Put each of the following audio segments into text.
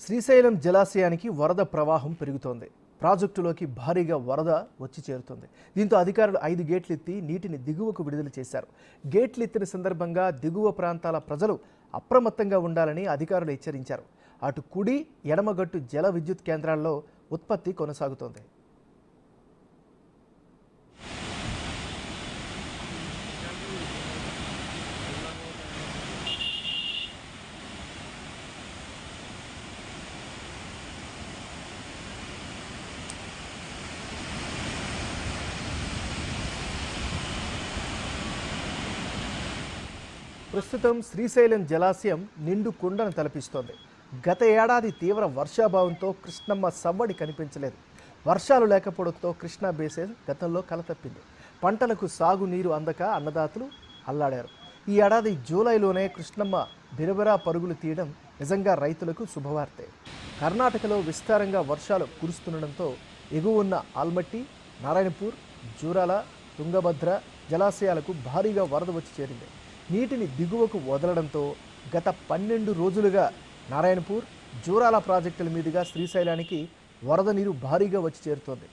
శ్రీశైలం జలాశయానికి వరద ప్రవాహం పెరుగుతోంది. ప్రాజెక్టులోకి భారీగా వరద వచ్చి చేరుతోంది. దీంతో అధికారులు 5 గేట్లు ఎత్తి నీటిని దిగువకు విడుదల చేశారు. గేట్లు ఎత్తిన సందర్భంగా దిగువ ప్రాంతాల ప్రజలు అప్రమత్తంగా ఉండాలని అధికారులు హెచ్చరించారు. అటు కుడి ఎడమగట్టు జల విద్యుత్ కేంద్రాల్లో ఉత్పత్తి కొనసాగుతోంది. ప్రస్తుతం శ్రీశైలం జలాశయం నిండు కుండను తలపిస్తోంది. గత ఏడాది తీవ్ర వర్షాభావంతో కృష్ణమ్మ సవ్వడి కనిపించలేదు. వర్షాలు లేకపోవడంతో కృష్ణా బేసిన్ గతంలో కలతప్పింది. పంటలకు సాగునీరు అందక అన్నదాతలు అల్లాడారు. ఈ ఏడాది జూలైలోనే కృష్ణమ్మ బిరబిరా పరుగులు తీయడం నిజంగా రైతులకు శుభవార్తే. కర్ణాటకలో విస్తారంగా వర్షాలు కురుస్తుండడంతో ఎగువన్న ఆల్మట్టి, నారాయణపూర్, జూరాల, తుంగభద్ర జలాశయాలకు భారీగా వరద వచ్చి చేరింది. నీటిని దిగువకు వదలడంతో గత 12 రోజులుగా నారాయణపూర్, జూరాల ప్రాజెక్టుల మీదుగా శ్రీశైలానికి వరద నీరు భారీగా వచ్చి చేరుతోంది.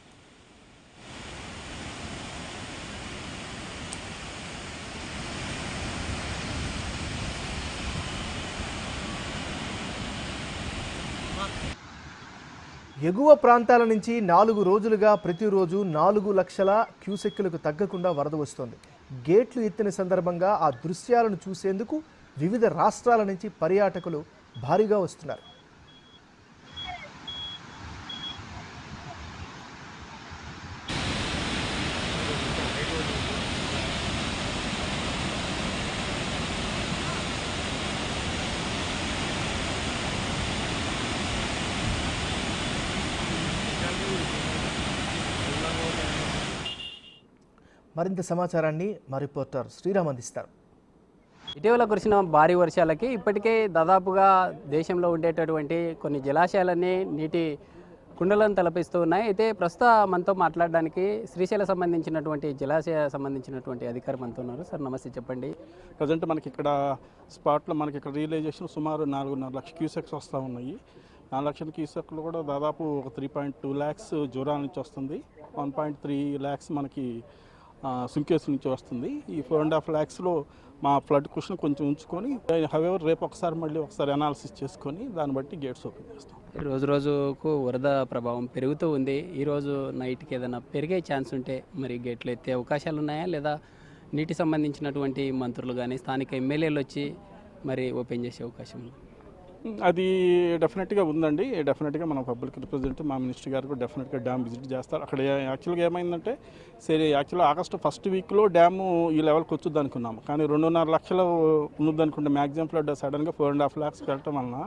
ఎగువ ప్రాంతాల నుంచి 4 రోజులుగా ప్రతిరోజు 4 లక్షల క్యూసెక్కులకు తగ్గకుండా వరద వస్తోంది. గేట్లు ఎత్తిన సందర్భంగా ఆ దృశ్యాలను చూసేందుకు వివిధ రాష్ట్రాల నుంచి పర్యాటకులు భారీగా వస్తున్నారు. మరింత సమాచారాన్ని మా రిపోర్టర్ శ్రీరామ్ అందిస్తారు. ఇటీవల కురిసిన భారీ వర్షాలకి ఇప్పటికే దాదాపుగా దేశంలో ఉండేటటువంటి కొన్ని జలాశయాలన్నీ నీటి కుండలను తలపిస్తూ ఉన్నాయి. అయితే ప్రస్తుత మనతో మాట్లాడడానికి శ్రీశైలం సంబంధించినటువంటి జలాశయ సంబంధించినటువంటి అధికారి మనతో ఉన్నారు. సార్ నమస్తే, చెప్పండి. ప్రజెంట్ మనకి ఇక్కడ స్పాట్లో మనకి ఇక్కడ రియలైజేషన్ సుమారు 4.5 లక్షల క్యూసెక్స్ వస్తూ ఉన్నాయి. 4 లక్షల క్యూసెక్లు కూడా దాదాపు ఒక 3.2 ల్యాక్స్ జూరాల నుంచి వస్తుంది. 1.3 ల్యాక్స్ మనకి సుంకేస్ నుంచి వస్తుంది. ఈ 4.5 ల్యాక్స్లో మా ఫ్లడ్ క్వశ్చన్ కొంచెం ఉంచుకొని హవెవర్ రేపు ఒకసారి అనాలిసిస్ చేసుకొని దాన్ని బట్టి గేట్స్ ఓపెన్ చేస్తాం. రోజు రోజుకు వరద ప్రభావం పెరుగుతూ ఉంది. ఈరోజు నైట్కి ఏదైనా పెరిగే ఛాన్స్ ఉంటే మరి గేట్లు ఎత్తే అవకాశాలు ఉన్నాయా, లేదా నీటి సంబంధించినటువంటి మంత్రులు కానీ స్థానిక ఎమ్మెల్యేలు వచ్చి మరి ఓపెన్ చేసే అవకాశం ఉంది? అది డెఫినెట్గా ఉందండి. డెఫినెట్గా మన పబ్లిక్ రిప్రజెంట్ మా మినిస్టర్ గారు కూడా డెఫినెట్గా డ్యామ్ విజిట్ చేస్తారు. అక్కడ యాక్చువల్గా ఏమైందంటే యాక్చువల్గా ఆగస్టు ఫస్ట్ వీక్లో డ్యాము ఈ లెవెల్కి వచ్చుద్ది అనుకున్నాము. కానీ 2.5 లక్షలు ఉన్నది అనుకుంటే మ్యాక్సిమం ఫ్లడ్ సడన్గా 4.5 ల్యాక్స్ వెళ్ళటం వలన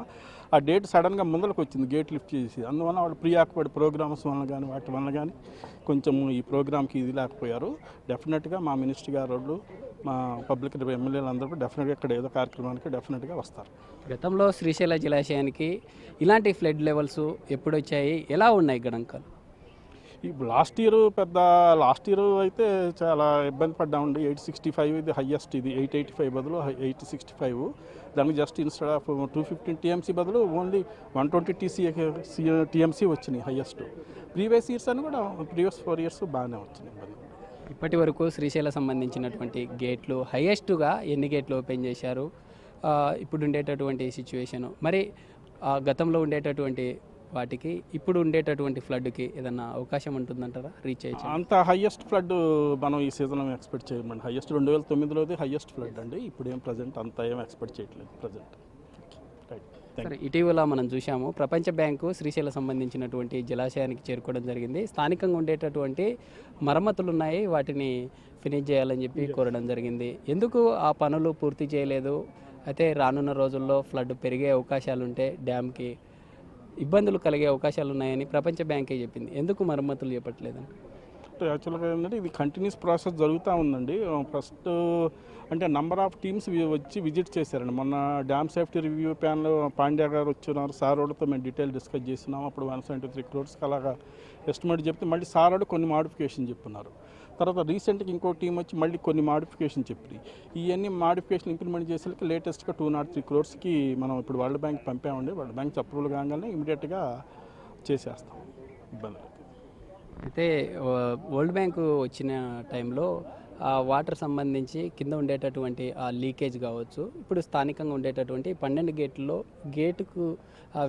ఆ డేట్ సడన్గా ముందరకు వచ్చింది గేట్ లిఫ్ట్ చేసి. అందువల్ల వాళ్ళు ప్రీ ఆక్యుపైడ్ ప్రోగ్రామ్స్ వల్ల కానీ వాటి వల్ల కానీ కొంచెం ఈ ప్రోగ్రామ్కి ఇది లేకపోయారు. డెఫినెట్గా మా మినిస్టర్ గారు మా పబ్లిక్ ఎమ్మెల్యేలు అందరూ డెఫినెట్గా ఇక్కడ ఏదో కార్యక్రమానికి డెఫినెట్గా వస్తారు. గతంలో శ్రీశైల జలాశయానికి ఇలాంటి ఫ్లడ్ లెవెల్స్ ఎప్పుడు వచ్చాయి, ఎలా ఉన్నాయి గణాంకాలు? ఇప్పుడు లాస్ట్ ఇయర్ అయితే చాలా ఇబ్బంది పడ్డామండి. 865 ఇది హయ్యెస్ట్. ఇది 885 బదులు 865. దానికి జస్ట్ ఇన్స్టెడ్ ఆఫ్ 215 టీఎంసీ బదులు ఓన్లీ 120 టీఎంసీ వచ్చినాయి హయ్యెస్ట్. ప్రీవియస్ ఇయర్స్ అని కూడా ప్రీవియస్ 4 ఇయర్స్ బాగానే వచ్చినాయి. ఇప్పటి వరకు శ్రీశైలం సంబంధించినటువంటి గేట్లు హయ్యెస్ట్గా ఎన్ని గేట్లు ఓపెన్ చేశారు? ఇప్పుడు ఉండేటటువంటి సిచ్యువేషను మరి గతంలో ఉండేటటువంటి వాటికి ఇప్పుడు ఉండేటటువంటి ఫ్లడ్కి ఏదన్నా అవకాశం ఉంటుందంటారా రీచ్ అయ్యి? అంత హయ్యెస్ట్ ఫ్లడ్ మనం ఈ సీజన్లో ఎక్స్పెక్ట్ చేయమండి. హయ్యెస్ట్ 2009లోది హయ్యెస్ట్ ఫ్లడ్ అండి. ఇప్పుడు ఏం ప్రజెంట్ అంత ఏం ఎక్స్పెక్ట్ చేయట్లేదు ప్రజెంట్. సరే, ఇటీవల మనం చూసాము ప్రపంచ బ్యాంకు శ్రీశైలం సంబంధించినటువంటి జలాశయానికి చేరుకోవడం జరిగింది. స్థానికంగా ఉండేటటువంటి మరమ్మతులు ఉన్నాయి, వాటిని ఫినిష్ చేయాలని చెప్పి కోరడం జరిగింది. ఎందుకు ఆ పనులు పూర్తి చేయలేదు? అయితే రానున్న రోజుల్లో ఫ్లడ్ పెరిగే అవకాశాలు ఉంటే డ్యామ్కి ఇబ్బందులు కలిగే అవకాశాలు ఉన్నాయని ప్రపంచ బ్యాంకే చెప్పింది. ఎందుకు మరమ్మతులు చేపట్టలేదని? యాక్చువల్గా ఏంటంటే ఇది కంటిన్యూస్ ప్రాసెస్ జరుగుతూ ఉందండి. ఫస్ట్ అంటే నంబర్ ఆఫ్ టీమ్స్ వచ్చి విజిట్ చేశారండి. మొన్న dam safety review panel Pandya గారు వచ్చినారు. సార్ వాళ్ళతో మేము డీటెయిల్ డిస్కస్ చేస్తున్నాం. అప్పుడు 173 crores అలాగా ఎస్టిమేట్ చెప్తే మళ్ళీ సార్ వాళ్ళు కొన్ని మాడిఫికేషన్ చెప్పున్నారు. తర్వాత రీసెంట్గా ఇంకో టీం వచ్చి మళ్ళీ కొన్ని మాడిఫికేషన్ చెప్పి ఇవన్నీ మాడిఫికేషన్ ఇంప్లిమెంట్ చేసేకి లేటెస్ట్గా 203 crores మనం ఇప్పుడు వరల్డ్ బ్యాంక్ పంపామండి. వరల్డ్ బ్యాంక్ అప్రూవల్ కాగానే ఇమీడియట్గా చేసేస్తాం, ఇబ్బంది లేదు. అయితే వరల్డ్ బ్యాంకు వచ్చిన టైంలో ఆ వాటర్ సంబంధించి కింద ఉండేటటువంటి ఆ లీకేజ్ కావచ్చు, ఇప్పుడు స్థానికంగా ఉండేటటువంటి 12 గేట్లలో గేటుకు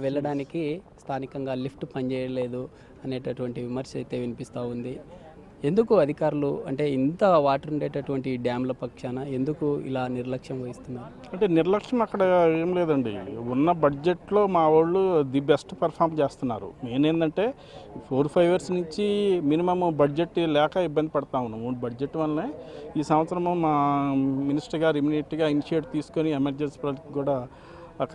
వెళ్ళడానికి స్థానికంగా లిఫ్ట్ పనిచేయలేదు అనేటటువంటి విమర్శ అయితే వినిపిస్తూ ఉంది. ఎందుకు అధికారులు అంటే ఇంత వాటర్ ఉండేటటువంటి డ్యామ్ల పక్షాన ఎందుకు ఇలా నిర్లక్ష్యం వహిస్తున్నారు? అంటే నిర్లక్ష్యం అక్కడ ఏం లేదండి. ఉన్న బడ్జెట్లో మా వాళ్ళు ది బెస్ట్ పర్ఫామ్ చేస్తున్నారు. మెయిన్ ఏంటంటే 4-5 years నుంచి మినిమం బడ్జెట్ లేక ఇబ్బంది పడతా ఉన్నాము. బడ్జెట్ వల్లనే ఈ సంవత్సరము మా మినిస్టర్ గారు ఇమీడియట్గా ఇనిషియేట్ తీసుకొని ఎమర్జెన్సీ ప్రాజెక్ట్ కూడా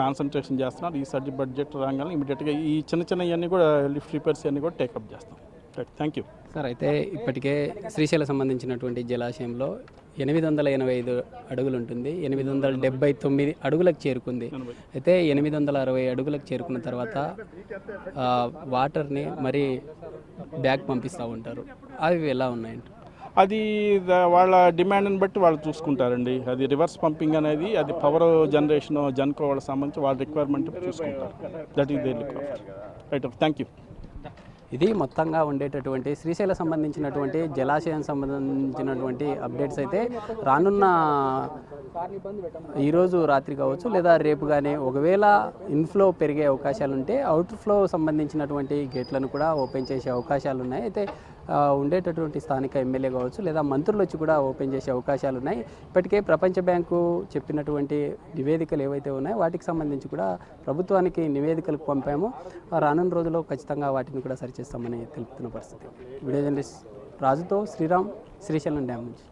కాన్సన్ట్రేషన్ చేస్తున్నారు. ఈ సర్జీ బడ్జెట్ రాగానే ఇమీడియట్గా ఈ చిన్న ఇవన్నీ కూడా లిఫ్ట్ రిపేర్స్ అన్నీ కూడా టేకప్ చేస్తాం. Thank you sir. అయితే ఇప్పటికే శ్రీశైలం సంబంధించినటువంటి జలాశయంలో 885 అడుగులు ఉంటుంది, 879 అడుగులకు చేరుకుంది. అయితే 860 అడుగులకు చేరుకున్న తర్వాత వాటర్ని మరి బ్యాక్ పంపిస్తూ ఉంటారు. అవి ఎలా ఉన్నాయండి? అది వాళ్ళ డిమాండ్ని బట్టి వాళ్ళు చూసుకుంటారండి. అది రివర్స్ పంపింగ్ అనేది అది పవర్ జనరేషన్ జన్కో వాళ్ళకి సంబంధించి వాళ్ళ రిక్వైర్మెంట్ చూసుకుంటారు. That is their requirement. Right, thank you. ఇది మొత్తంగా ఉండేటటువంటి శ్రీశైలం సంబంధించినటువంటి జలాశయం సంబంధించినటువంటి అప్డేట్స్. అయితే రానున్న ఈరోజు రాత్రి కావచ్చు లేదా రేపు కానీ ఒకవేళ ఇన్ఫ్లో పెరిగే అవకాశాలు ఉంటే అవుట్ ఫ్లో సంబంధించినటువంటి గేట్లను కూడా ఓపెన్ చేసే అవకాశాలు ఉన్నాయి. అయితే ఉండేటటువంటి స్థానిక ఎమ్మెల్యే కావచ్చు లేదా మంత్రులు వచ్చి కూడా ఓపెన్ చేసే అవకాశాలు ఉన్నాయి. ఇప్పటికే ప్రపంచ బ్యాంకు చెప్పినటువంటి నివేదికలు ఏవైతే ఉన్నాయో వాటికి సంబంధించి కూడా ప్రభుత్వానికి నివేదికలు పంపాము. రానున్న రోజుల్లో ఖచ్చితంగా వాటిని కూడా సరిచేస్తామని తెలుపుతున్న పరిస్థితి. వీడియో జర్నలిస్ట్ రాజుతో శ్రీరామ్, శ్రీశైలం డ్యామ్ నుంచి.